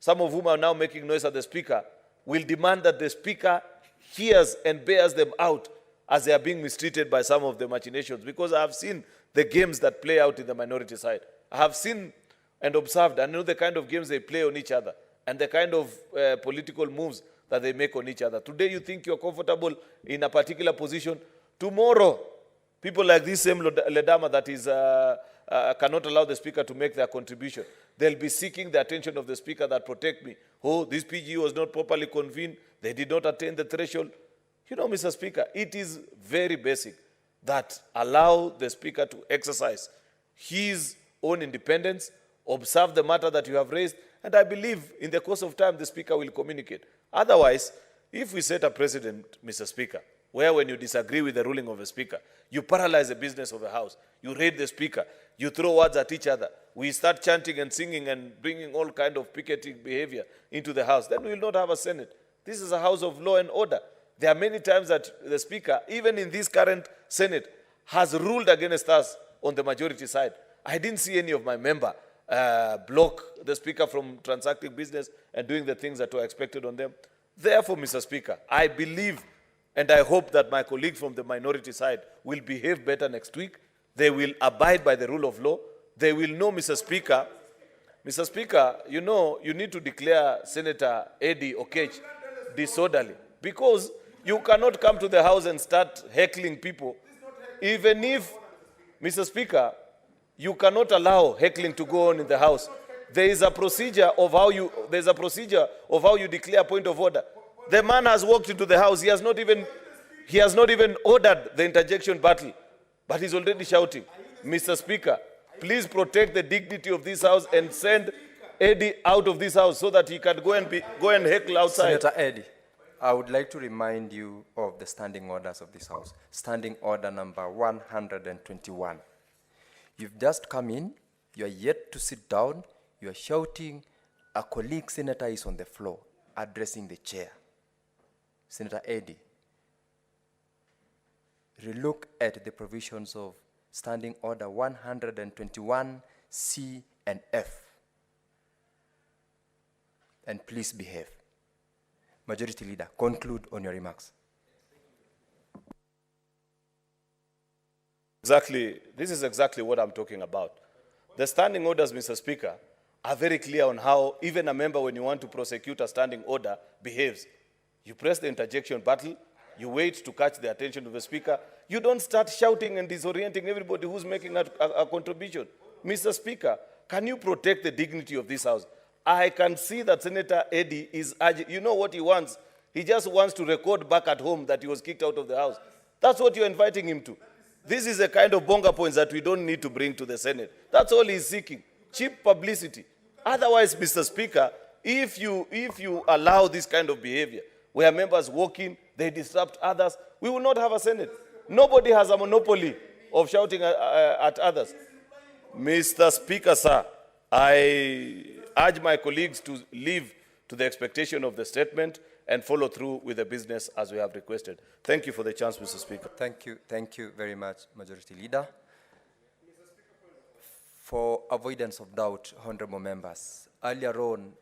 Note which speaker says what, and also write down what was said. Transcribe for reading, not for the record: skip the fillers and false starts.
Speaker 1: some of whom are now making noise at the Speaker, will demand that the Speaker hears and bears them out as they are being mistreated by some of the machinations. Because I have seen the games that play out in the minority side. I have seen and observed and know the kind of games they play on each other and the kind of political moves that they make on each other. Today you think you're comfortable in a particular position. Tomorrow, people like this same Ledama that is cannot allow the Speaker to make their contribution. They'll be seeking the attention of the Speaker that protect me. Oh, this PG was not properly convened. They did not attain the threshold. You know, Mr. Speaker, it is very basic that allow the Speaker to exercise his own independence, observe the matter that you have raised, and I believe in the course of time the Speaker will communicate. Otherwise, if we set a precedent, Mr. Speaker, where when you disagree with the ruling of a Speaker, you paralyze the business of the House, you raid the Speaker, you throw words at each other, we start chanting and singing and bringing all kind of picketing behavior into the House, then we will not have a Senate. This is a House of law and order. There are many times that the Speaker, even in this current Senate, has ruled against us on the majority side. I didn't see any of my member block the Speaker from transacting business and doing the things that were expected on them. Therefore, Mr. Speaker, I believe and I hope that my colleagues from the minority side will behave better next week. They will abide by the rule of law. They will know, Mr. Speaker, you know, you need to declare Senator Eddie Okech disorderly because you cannot come to the House and start heckling people. Even if, Mr. Speaker, you cannot allow heckling to go on in the House. There is a procedure of how you declare a point of order. The man has walked into the House. He has not even ordered the interjection battle, but he's already shouting. Mr. Speaker, please protect the dignity of this House and send Eddie out of this House so that he can go and heckle outside.
Speaker 2: Senator Eddie, I would like to remind you of the standing orders of this House. Standing order number 121. You've just come in, you are yet to sit down, you are shouting, a colleague senator is on the floor, addressing the chair. Senator Eddie, relook at the provisions of Standing Order 121 C and F, and please behave. Majority Leader, conclude on your remarks.
Speaker 1: This is exactly what I'm talking about. The standing orders, Mr. Speaker, are very clear on how even a member, when you want to prosecute a standing order, behaves. You press the interjection button, you wait to catch the attention of the Speaker. You don't start shouting and disorienting everybody who's making a contribution. Mr. Speaker, can you protect the dignity of this House? I can see that Senator Eddie is urging. You know what he wants? He just wants to record back at home that he was kicked out of the House. That's what you're inviting him to. This is a kind of bonga points that we don't need to bring to the Senate. That's all he's seeking, cheap publicity. Otherwise, Mr. Speaker, if you allow this kind of behavior, where members walk in, they disrupt others, we will not have a Senate. Nobody has a monopoly of shouting at others. Mr. Speaker, sir, I urge my colleagues to leave to the expectation of the statement and follow through with the business as we have requested. Thank you for the chance, Mr. Speaker.
Speaker 2: Thank you very much, Majority Leader. For avoidance of doubt, honorable members, earlier on,